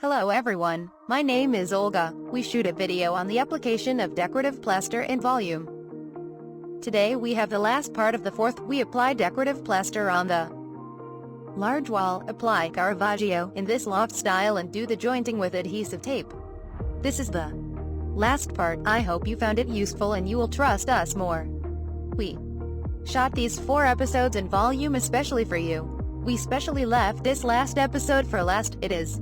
Hello everyone, my name is Olga. We shoot a video on the application of decorative plaster in volume. Today we have the last part of the fourth. We apply decorative plaster on the large wall. Apply Caravaggio in this loft style and do the jointing with adhesive tape. This is the last part. I hope you found it useful and you will trust us more. We shot these 4 episodes in volume especially for you. We specially left this last episode for last. It is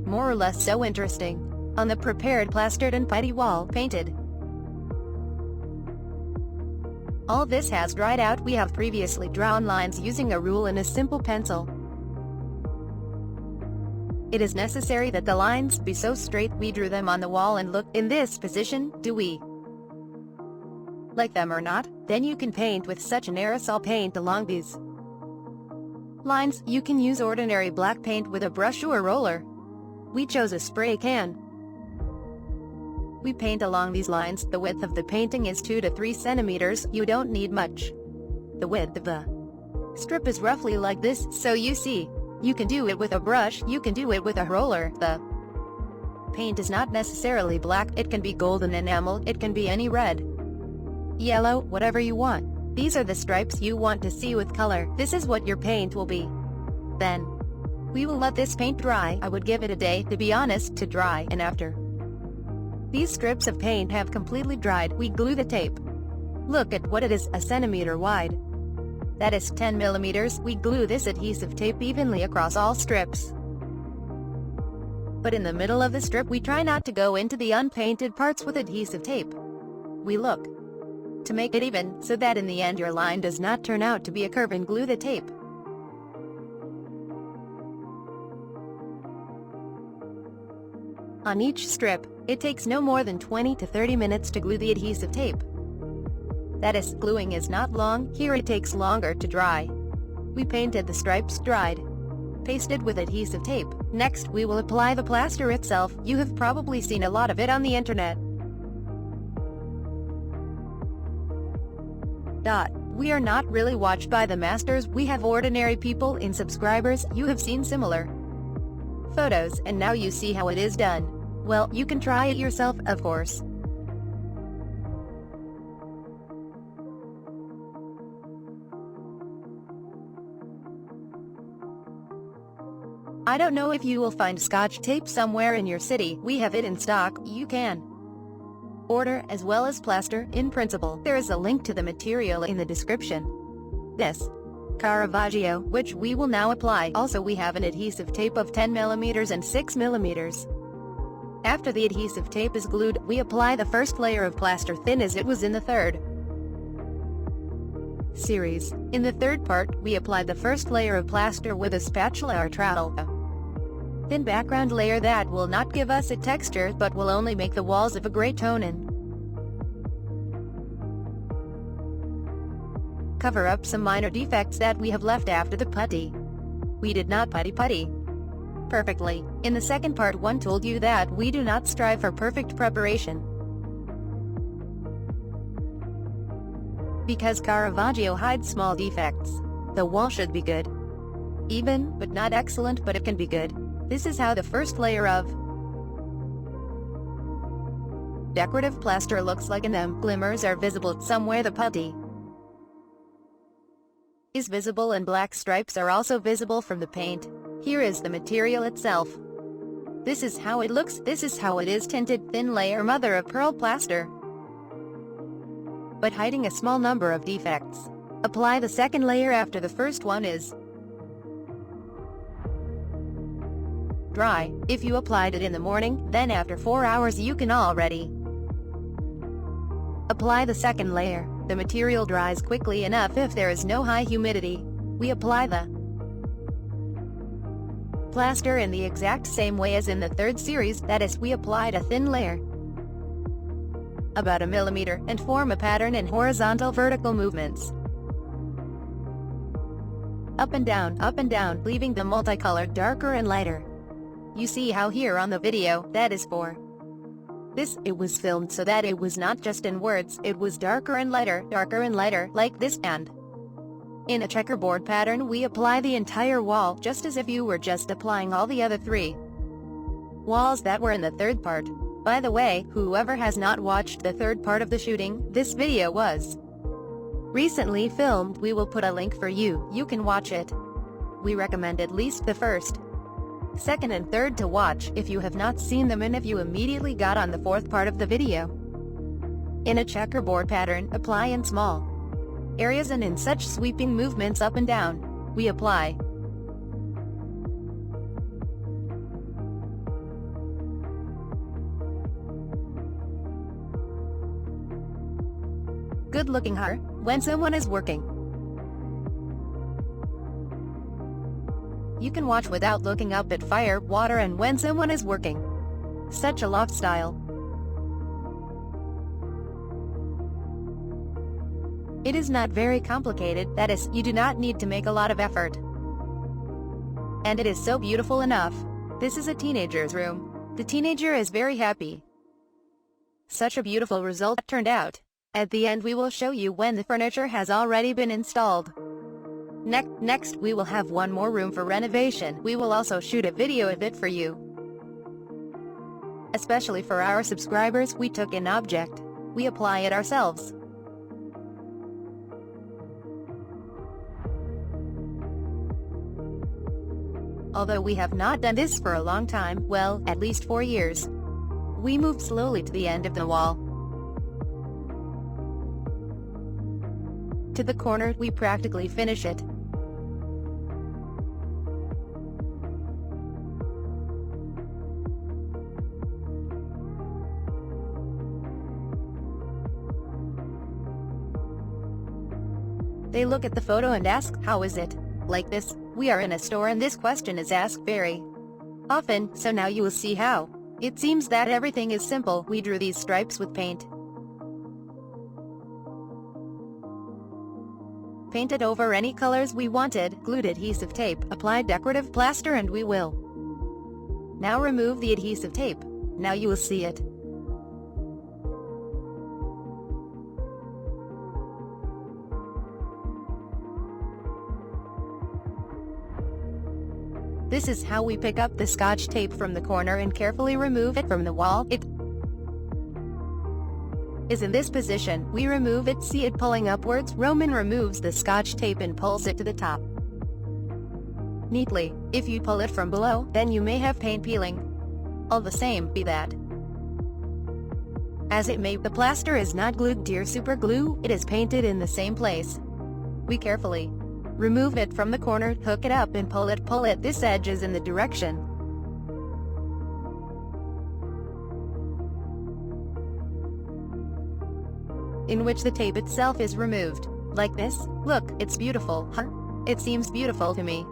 more or less so interesting. On the prepared plastered and putty wall painted. All this has dried out. We have previously drawn lines using a rule and a simple pencil. It is necessary that the lines be so straight. We drew them on the wall and look in this position. Do we like them or not? Then you can paint with such an aerosol paint along these lines. You can use ordinary black paint with a brush or roller. We chose a spray can. We paint along these lines. The width of the painting is 2 to 3 centimeters. You don't need much. The width of the strip is roughly like this, so you see. You can do it with a brush, you can do it with a roller. The paint is not necessarily black. It can be golden enamel, it can be any red, yellow, whatever you want. These are the stripes you want to see with color. This is what your paint will be. Then we will let this paint dry. I would give it a day, to be honest, to dry, and after these strips of paint have completely dried, we glue the tape. Look at what it is, a centimeter wide. That is 10 millimeters. We glue this adhesive tape evenly across all strips. But in the middle of the strip we try not to go into the unpainted parts with adhesive tape. We look to make it even, so that in the end your line does not turn out to be a curve, and glue the tape. On each strip, it takes no more than 20 to 30 minutes to glue the adhesive tape. That is, gluing is not long. Here it takes longer to dry. We painted the stripes, dried, pasted with adhesive tape. Next we will apply the plaster itself. You have probably seen a lot of it on the internet. We are not really watched by the masters. We have ordinary people in subscribers. You have seen similar photos, and now you see how it is done. Well, you can try it yourself, of course. I don't know if you will find Scotch tape somewhere in your city. We have it in stock. You can order, as well as plaster. In principle, there is a link to the material in the description. This Caravaggio, which we will now apply. Also we have an adhesive tape of 10 millimeters and 6 millimeters. After the adhesive tape is glued, we apply the first layer of plaster, thin as it was in the third series. In the third part, we applied the first layer of plaster with a spatula or trowel. A thin background layer that will not give us a texture, but will only make the walls of a gray tone and cover up some minor defects that we have left after the putty. We did not putty perfectly. In the second part, one told you that we do not strive for perfect preparation, because Caravaggio hides small defects. The wall should be good, even, but not excellent, but it can be good. This is how the first layer of decorative plaster looks like, and them glimmers are visible somewhere. The putty is visible and black stripes are also visible from the paint. Here is the material itself. This is how it looks. This is how it is tinted. Thin layer, mother of pearl plaster, but hiding a small number of defects. Apply the second layer after the first one is dry. If you applied it in the morning, then after 4 hours you can already apply the second layer. The material dries quickly enough if there is no high humidity. We apply the plaster in the exact same way as in the third series, that is, we applied a thin layer, about 1 millimeter, and form a pattern in horizontal vertical movements. Up and down, leaving the multicolored darker and lighter. You see how here on the video, that is for this. It was filmed so that it was not just in words, it was darker and lighter, like this, and In a checkerboard pattern we apply the entire wall just as if you were just applying all the other 3 walls that were in the third part. By the way, whoever has not watched the third part of the shooting, this video was recently filmed. We will put a link for you, you can watch it. We recommend at least the first, second and third to watch if you have not seen them and if you immediately got on the fourth part of the video. In a checkerboard pattern, apply in small areas and in such sweeping movements up and down. We apply good-looking hair when someone is working. You can watch without looking up at fire, water and when someone is working. Such a loft style. It is not very complicated, that is, you do not need to make a lot of effort. And it is so beautiful enough. This is a teenager's room. The teenager is very happy. Such a beautiful result turned out. At the end we will show you when the furniture has already been installed. Next we will have one more room for renovation. We will also shoot a video of it for you. Especially for our subscribers, we took an object. We apply it ourselves. Although we have not done this for a long time, well, at least 4 years. We moved slowly to the end of the wall. To the corner, we practically finish it. They look at the photo and ask, how is it? Like this. We are in a store and this question is asked very often, so now you will see how. It seems that everything is simple. We drew these stripes with paint. Painted over any colors we wanted, glued adhesive tape, applied decorative plaster and we will now remove the adhesive tape. Now you will see it. This is how we pick up the scotch tape from the corner and carefully remove it from the wall. It is in this position. We remove it, see it pulling upwards. Roman removes the scotch tape and pulls it to the top neatly. If you pull it from below, then you may have paint peeling. All the same, be that as it may, the plaster is not glued to your super glue, it is painted in the same place. We carefully remove it from the corner, hook it up and pull it. This edge is in the direction in which the tape itself is removed. Like this. Look, it's beautiful, huh? It seems beautiful to me.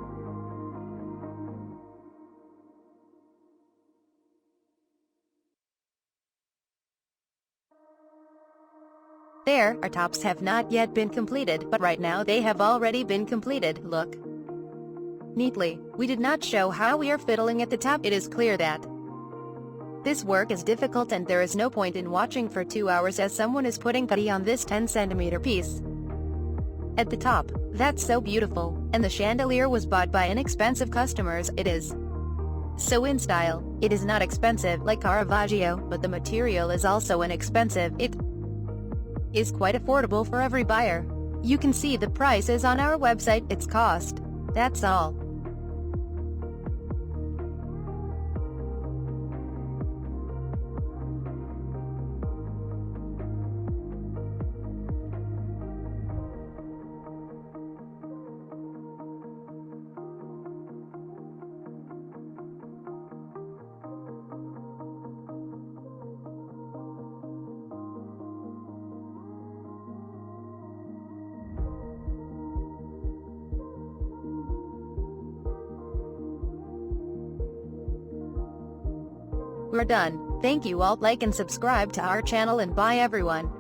There, our tops have not yet been completed, but right now they have already been completed. Look neatly. We did not show how we are fiddling at the top. It is clear that this work is difficult and there is no point in watching for 2 hours as someone is putting putty on this 10cm piece at the top. That's so beautiful, and the chandelier was bought by inexpensive customers. It is so in style. It is not expensive like Caravaggio, but the material is also inexpensive. It is quite affordable for every buyer. You can see the prices on our website, its cost. That's all. We're done. Thank you all. Like and subscribe to our channel and bye everyone.